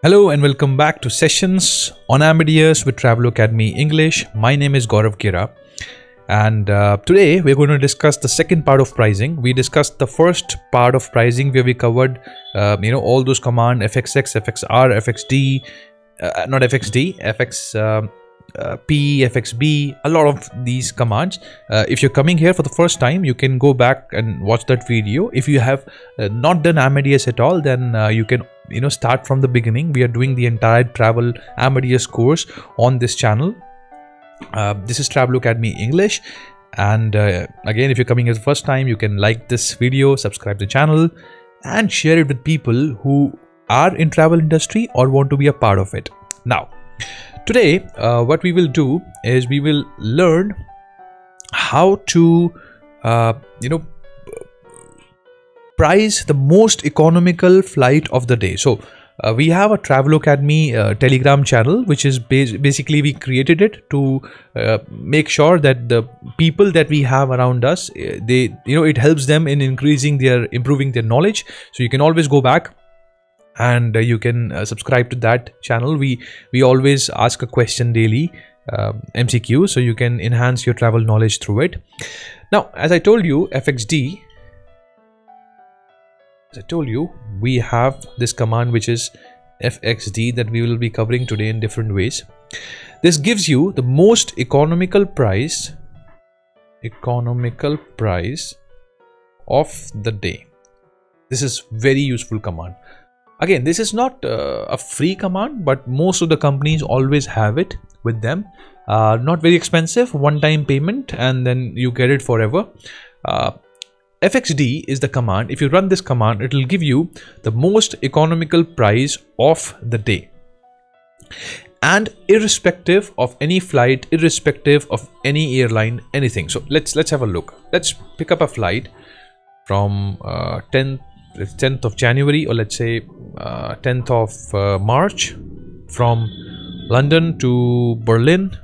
Hello and welcome back to Sessions on Amadeus with Travelocademy English. My name is Gaurav Gera, and today we're going to discuss the second part of pricing. We discussed the first part of pricing where we covered all those commands: FXX, FXR, FXD, not FXD, FXP, FXB, a lot of these commands. If you're coming here for the first time, you can go back and watch that video. If you have not done Amadeus at all, then you can start from the beginning. We are doing the entire travel Amadeus course on this channel. This is Travelocademy English, and again, if you're coming here the first time, you can like this video, subscribe to the channel, and share it with people who are in travel industry or want to be a part of it. Now, today, what we will do is we will learn how to price the most economical flight of the day. So we have a Travelocademy Telegram channel, which is basically we created it to make sure that the people that we have around us, it helps them in improving their knowledge. So you can always go back and you can subscribe to that channel. We always ask a question daily, MCQ, so you can enhance your travel knowledge through it. Now, as I told you, FXD, we have this command which is FXD that we will be covering today in different ways. This gives you the most economical price of the day. This is very useful command. Again, this is not a free command, but most of the companies always have it with them. Not very expensive, one-time payment, and then you get it forever. FXD is the command. If you run this command, it will give you the most economical price of the day, and irrespective of any flight, irrespective of any airline, anything. So let's have a look. Let's pick up a flight from 10th of January, or let's say 10th of March, from London to Berlin.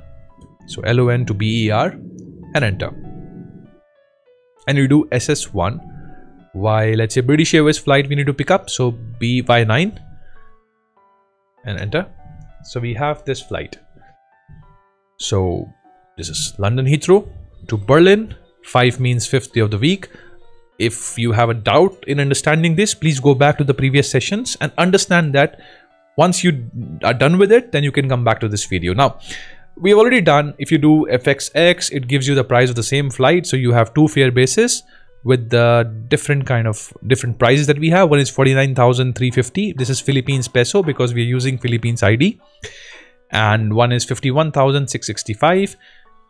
So LON to BER, and enter. And you do SS1. Why, let's say British Airways flight we need to pick up, so BY9, and enter. So we have this flight. So this is London Heathrow to Berlin. 5 means 5th day of the week. If you have a doubt in understanding this, please go back to the previous sessions and understand that. Once you are done with it, then you can come back to this video. Now, we've already done, if you do FXX, it gives you the price of the same flight. So you have two fare bases with the different prices that we have. One is 49,350. This is Philippines peso because we're using Philippines ID. And one is 51,665.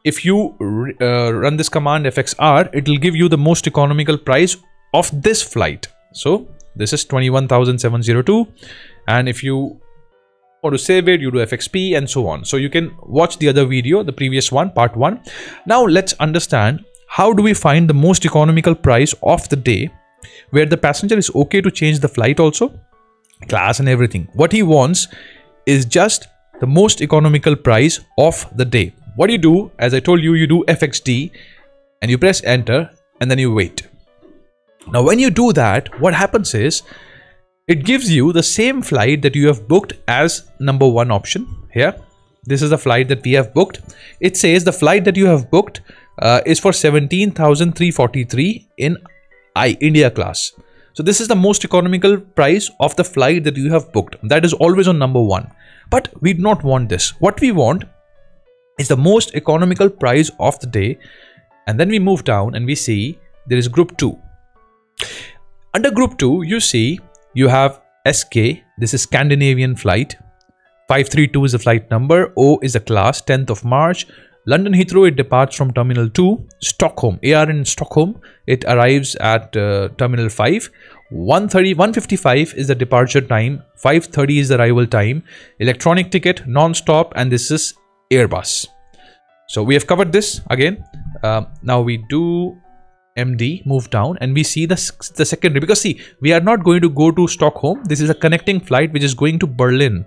If you run this command FXR, it will give you the most economical price of this flight. So this is 21,702. And if you want to save it, you do FXP and so on. So you can watch the other video, the previous one, part 1. Now let's understand, how do we find the most economical price of the day, where the passenger is okay to change the flight also, class and everything. What he wants is just the most economical price of the day. What do you do? As I told you, you do FXD and you press enter and then you wait. Now when you do that, what happens is, it gives you the same flight that you have booked as number 1 option here. This is the flight that we have booked. It says the flight that you have booked is for 17,343 in India class. So this is the most economical price of the flight that you have booked. That is always on number 1. But we do not want this. What we want is the most economical price of the day. And then we move down and we see there is group 2. Under group 2, you see you have SK, this is Scandinavian flight. 532 is the flight number. O is the class, 10th of March. London Heathrow, it departs from Terminal 2. Stockholm, AR in Stockholm, it arrives at Terminal 5. 1:55 is the departure time. 5:30 is the arrival time. Electronic ticket, non-stop, and this is Airbus. So we have covered this again. Now we do MD, move down, and we see the secondary, because see, we are not going to go to Stockholm. This is a connecting flight which is going to Berlin.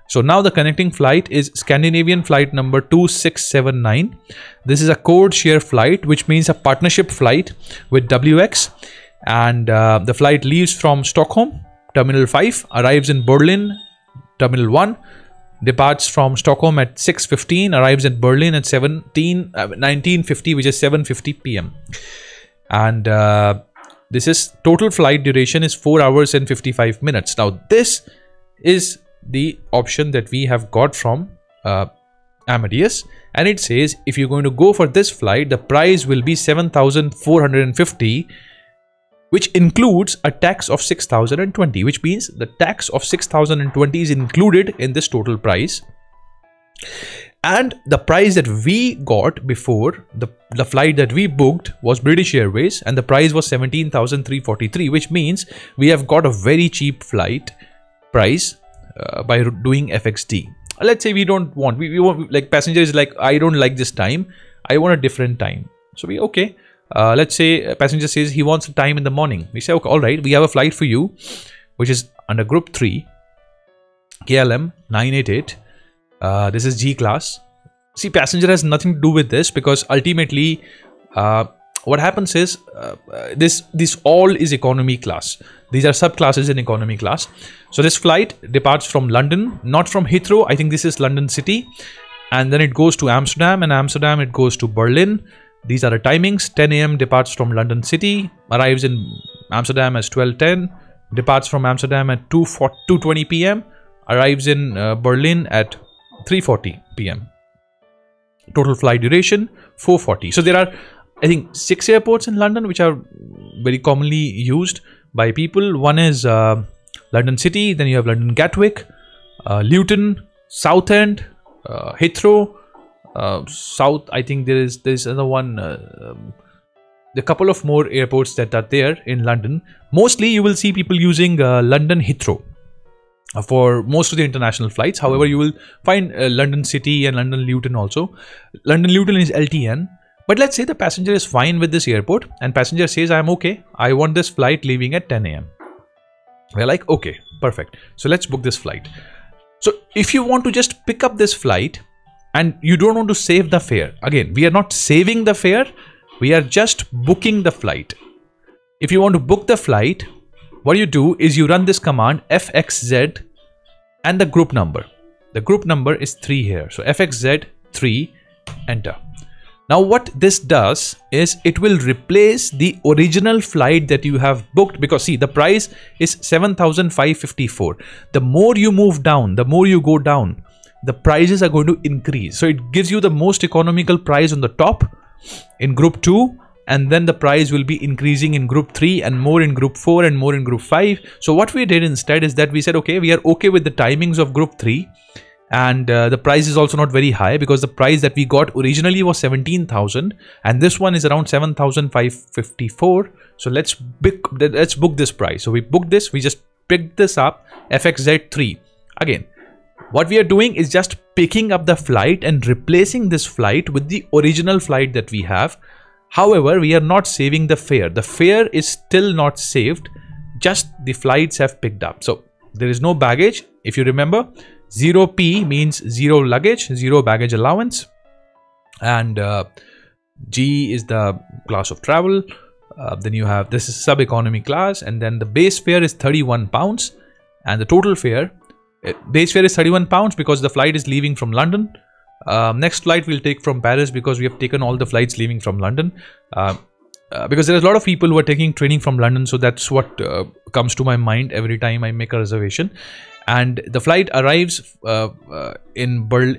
So now the connecting flight is Scandinavian flight number 2679. This is a code share flight, which means a partnership flight with WX, and the flight leaves from Stockholm Terminal 5, arrives in Berlin Terminal 1, departs from Stockholm at 6:15, arrives at Berlin at 19:50, which is 7:50 p.m. And this is total flight duration is 4 hours and 55 minutes. Now this is the option that we have got from Amadeus, and it says if you're going to go for this flight, the price will be 7,450, which includes a tax of 6,020, which means the tax of 6,020 is included in this total price. And the price that we got before, the flight that we booked was British Airways, and the price was 17,343, which means we have got a very cheap flight price by doing FXD. Let's say we don't want, we want, like, passenger is like, I don't like this time, I want a different time. So we, okay, let's say a passenger says he wants a time in the morning. We say, okay, all right, we have a flight for you, which is under group 3, KLM 988. This is G class. See, passenger has nothing to do with this, because ultimately what happens is this all is economy class. These are subclasses in economy class. So this flight departs from London, not from Heathrow. I think this is London City, and then it goes to Amsterdam, and Amsterdam it goes to Berlin. These are the timings. 10 a.m. departs from London City, arrives in Amsterdam as 12:10, departs from Amsterdam at 2:20 p.m., arrives in Berlin at 3:40 p.m. Total flight duration 440. So there are, I think, 6 airports in London which are very commonly used by people. One is London City, then you have London Gatwick, Luton, Southend, Heathrow, South. I think there's another one. A couple of more airports that are there in London. Mostly you will see people using London Heathrow for most of the international flights. However, you will find London City and London Luton also. London Luton is LTN. But let's say the passenger is fine with this airport, and passenger says, I'm okay, I want this flight leaving at 10 a.m. We're like, okay, perfect. So let's book this flight. So if you want to just pick up this flight and you don't want to save the fare, again, we are not saving the fare, we are just booking the flight. If you want to book the flight, what you do is you run this command FXZ and the group number. The group number is 3 here. So FXZ 3, enter. Now what this does is it will replace the original flight that you have booked, because see, the price is 7,554. The more you move down, the more you go down, the prices are going to increase. So it gives you the most economical price on the top in group 2, and then the price will be increasing in group 3 and more in group 4 and more in group 5. So what we did instead is that we said, okay, we are okay with the timings of group 3. And the price is also not very high, because the price that we got originally was 17,000 and this one is around 7,554. So let's book this price. So we booked this, we just picked this up, FXZ3. Again, what we are doing is just picking up the flight and replacing this flight with the original flight that we have. However, we are not saving the fare. The fare is still not saved, just the flights have picked up. So there is no baggage. If you remember, 0P means 0 luggage, 0 baggage allowance, and G is the class of travel. Then you have, this is sub-economy class, and then the base fare is 31 pounds, and the total fare, base fare is 31 pounds because the flight is leaving from London. Next flight we'll take from Paris, because we have taken all the flights leaving from London. Because there are a lot of people who are taking training from London, so that's what comes to my mind every time I make a reservation. And the flight arrives in Berlin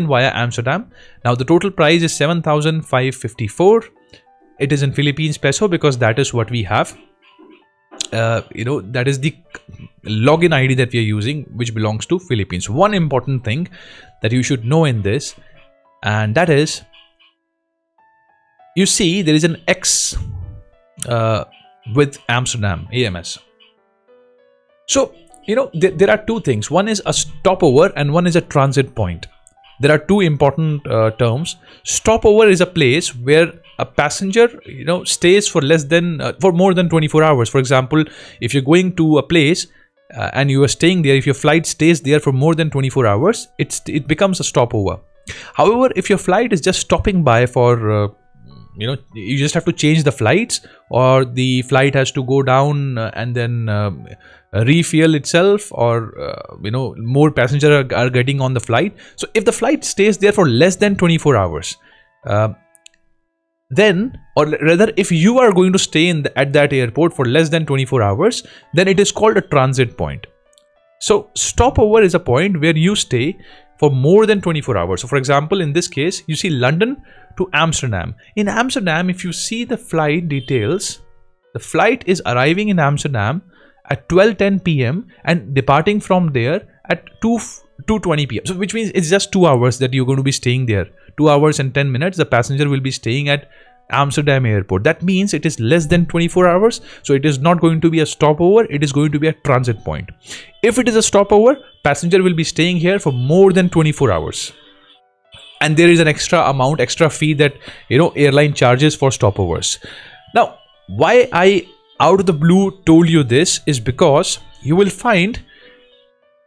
via Amsterdam. Now the total price is 7,554. It is in Philippines peso because that is what we have. That is the login ID that we are using, which belongs to Philippines. One important thing that you should know in this, and that is, you see there is an X with Amsterdam AMS. So, there are two things. One is a stopover and one is a transit point. There are two important terms. Stopover is a place where a passenger, stays for for more than 24 hours. For example, if you're going to a place and you are staying there, if your flight stays there for more than 24 hours, it becomes a stopover. However, if your flight is just stopping by for you just have to change the flights, or the flight has to go down and then refuel itself, or you know, more passengers are getting on the flight. So if the flight stays there for less than 24 hours, then, or rather, if you are going to stay at that airport for less than 24 hours, then it is called a transit point. So stopover is a point where you stay for more than 24 hours. So for example, in this case, you see London to Amsterdam. In Amsterdam, if you see the flight details, the flight is arriving in Amsterdam at 12:10 p.m. and departing from there at 2:20 p.m. So which means it's just 2 hours that you're going to be staying there. 2 hours and 10 minutes the passenger will be staying at Amsterdam airport. That means it is less than 24 hours. So it is not going to be a stopover. It is going to be a transit point. If it is a stopover, passenger will be staying here for more than 24 hours. And there is an extra fee that, you know, airline charges for stopovers. Now, why I out of the blue told you this is because you will find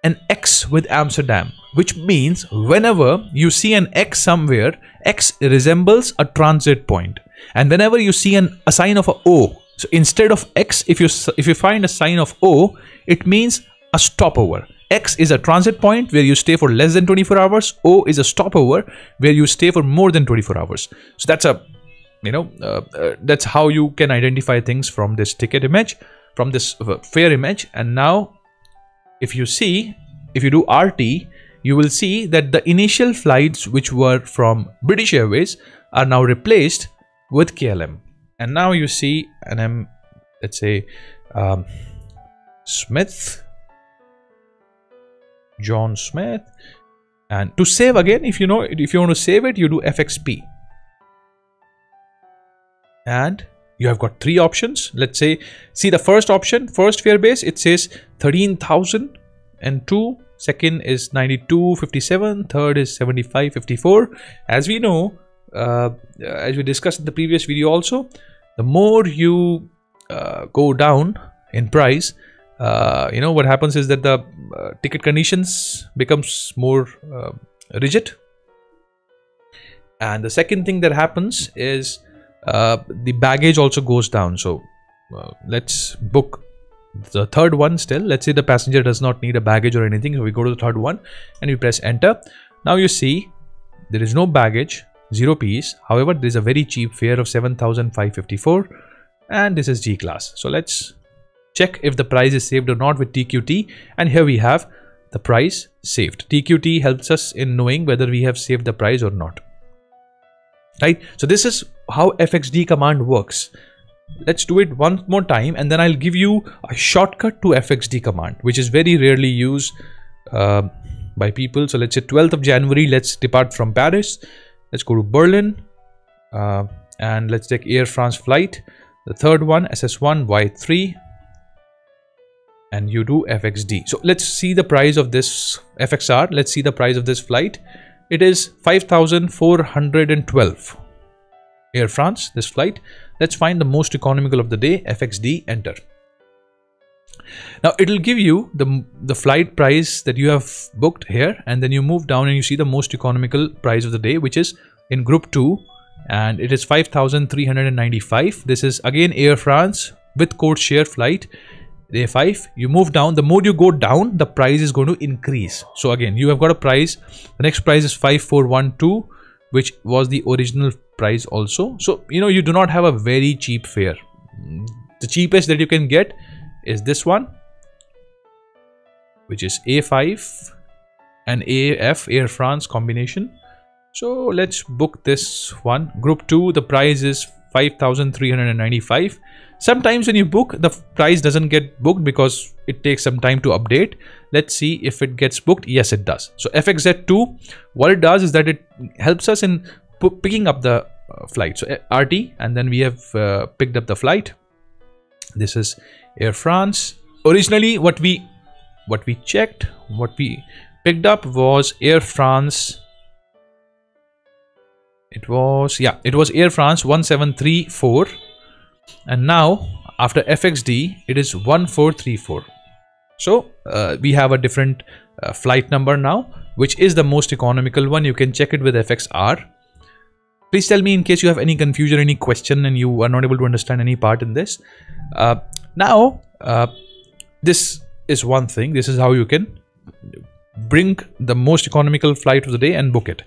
an X with Amsterdam, which means whenever you see an X somewhere, X resembles a transit point. And whenever you see a sign of a O, so instead of X, if you find a sign of O, it means a stopover. X is a transit point where you stay for less than 24 hours. O is a stopover where you stay for more than 24 hours. So that's a, you know, that's how you can identify things from this ticket image, from this fare image. And now if you do RT, you will see that the initial flights which were from British Airways are now replaced with KLM. And now you see an let's say Smith, John Smith. And to save again, if you want to save it, you do FXP. And you have got 3 options. Let's say, see the first option, first fare base, it says 13,002. Second is 92.57. Third is 75.54. As we know, as we discussed in the previous video also, the more you go down in price, you know, what happens is that the ticket conditions becomes more rigid. And the second thing that happens is the baggage also goes down. So let's book the third one still. Let's say the passenger does not need a baggage or anything. So we go to the third one and we press enter. Now you see there is no baggage, 0 piece. However, there is a very cheap fare of 7,554 and this is G class. So let's check if the price is saved or not with TQT. And here we have the price saved. TQT helps us in knowing whether we have saved the price or not. Right? So this is how FXD command works. Let's do it one more time and then I'll give you a shortcut to FXD command, which is very rarely used by people. So let's say 12th of January, let's depart from Paris. Let's go to Berlin and let's take Air France flight. The third one, SS1 Y3, and you do FXD. So let's see the price of this FXR. Let's see the price of this flight. It is 5,412. Air France, this flight. Let's find the most economical of the day. FXD, enter. Now it will give you the flight price that you have booked here, and then you move down and you see the most economical price of the day, which is in group 2, and it is 5,395. This is again Air France with code share flight, day 5. You move down. The more you go down, the price is going to increase. So again, you have got a price. The next price is 5,412, which was the original price also. So you know, you do not have a very cheap fare. The cheapest that you can get is this one, which is A5 and AF, Air France combination. So let's book this one. Group 2, the price is 5,395. Sometimes when you book, the price doesn't get booked because it takes some time to update. Let's see if it gets booked. Yes, it does. So FXZ2, what it does is that it helps us in picking up the flight. So RT, and then we have picked up the flight. This is Air France. Originally, what we checked, what we picked up was Air France. It was Air France 1734. And now after FXD, it is 1434. So we have a different flight number now, which is the most economical one. You can check it with FXR. Please tell me in case you have any confusion, any question, and you are not able to understand any part in this. Now, this is one thing. This is how you can bring the most economical flight of the day and book it.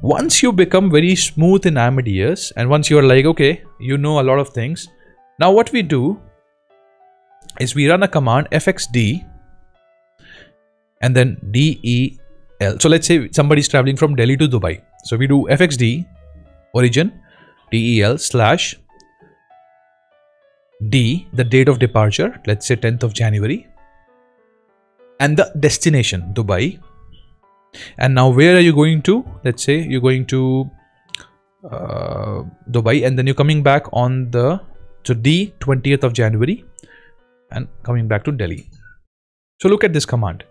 Once you become very smooth in Amadeus, and once you are like, okay, you know a lot of things, now what we do is we run a command FXD and then DEL. So let's say somebody is traveling from Delhi to Dubai. So we do FXD origin DEL / D, the date of departure, let's say 10th of January, and the destination Dubai. And now where are you going to? Let's say you're going to Dubai, and then you're coming back on the D 20th of January and coming back to Delhi. So look at this command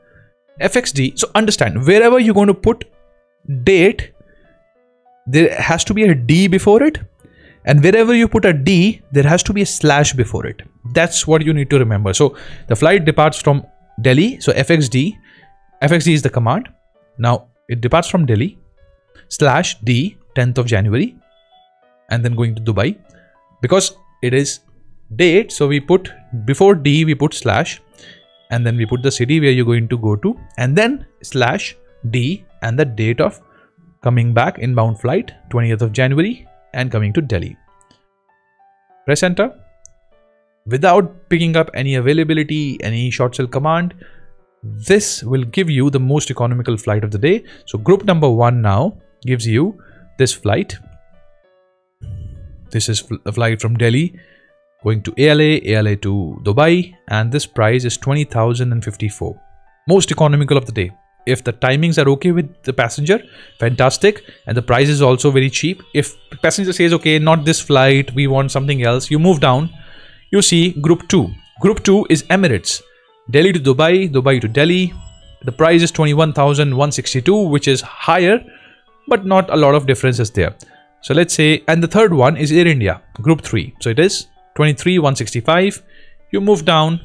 FXD. So understand, wherever you're going to put date, there has to be a D before it, and wherever you put a D, there has to be a / before it. That's what you need to remember. So the flight departs from Delhi, so FXD is the command. Now it departs from Delhi /D 10th of January and then going to Dubai. Because it is date, so we put before D, we put / and then we put the city where you're going to go to, and then /D and the date of coming back inbound flight 20th of January and coming to Delhi. Press enter. Without picking up any availability, any short sell command, this will give you the most economical flight of the day. So group number 1 now gives you this flight. This is a flight from Delhi going to ALA to Dubai, and this price is 20,054. Most economical of the day. If the timings are okay with the passenger, fantastic, and the price is also very cheap. If the passenger says, okay, not this flight, we want something else, you move down, you see group 2. Group 2 is Emirates. Delhi to Dubai, Dubai to Delhi. The price is 21,162, which is higher, but not a lot of differences there. So let's say, and the third one is Air India, group 3. So it is 23,165. You move down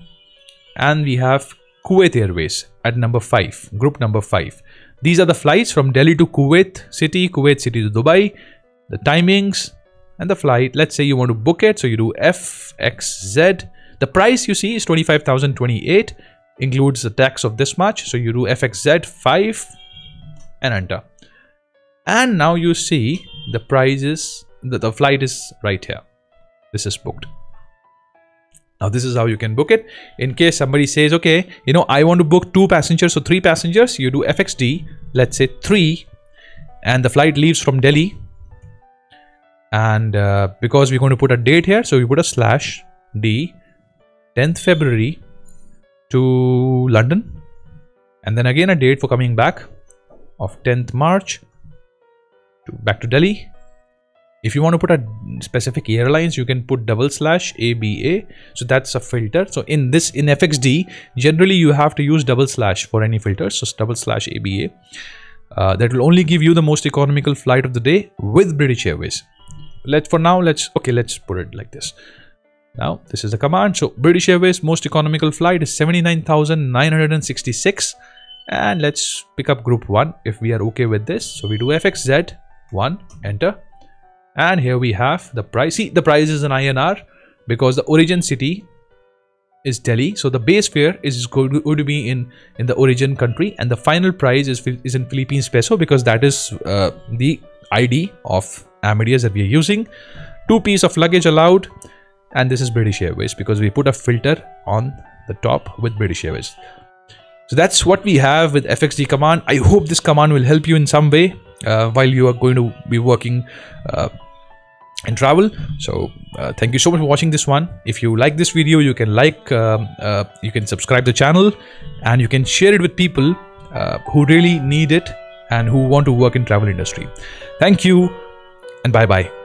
and we have Kuwait Airways at number 5, group number 5. These are the flights from Delhi to Kuwait City to Dubai, the timings and the flight. Let's say you want to book it. So you do FXZ. The price you see is 25,028, includes the tax of this much. So you do FXZ 5 and enter. And now you see the prices, the flight is right here. This is booked. Now this is how you can book it. In case somebody says, okay, you know, I want to book 2 passengers, so 3 passengers, you do FXD, let's say 3, and the flight leaves from Delhi. And because we're going to put a date here, so we put a /D 10th February to London, and then again a date for coming back of 10th March back to Delhi. If you want to put a specific airlines, you can put /ABA. So that's a filter. So in FXD, generally you have to use / for any filters. So /ABA. That will only give you the most economical flight of the day with British Airways. Let's put it like this. Now this is the command. So British Airways most economical flight is 79,966, and let's pick up group 1 if we are okay with this. So we do FXZ 1, enter. And here we have the price. See, the price is in INR because the origin city is Delhi. So the base fare is going to be in the origin country, and the final price is in Philippines peso because that is the ID of Amadeus that we are using. 2 pieces of luggage allowed, and this is British Airways because we put a filter on the top with British Airways. So that's what we have with FXD command. I hope this command will help you in some way while you are going to be working in travel. So thank you so much for watching this one. If you like this video, you can you can subscribe the channel, and you can share it with people who really need it and who want to work in travel industry. Thank you and bye bye.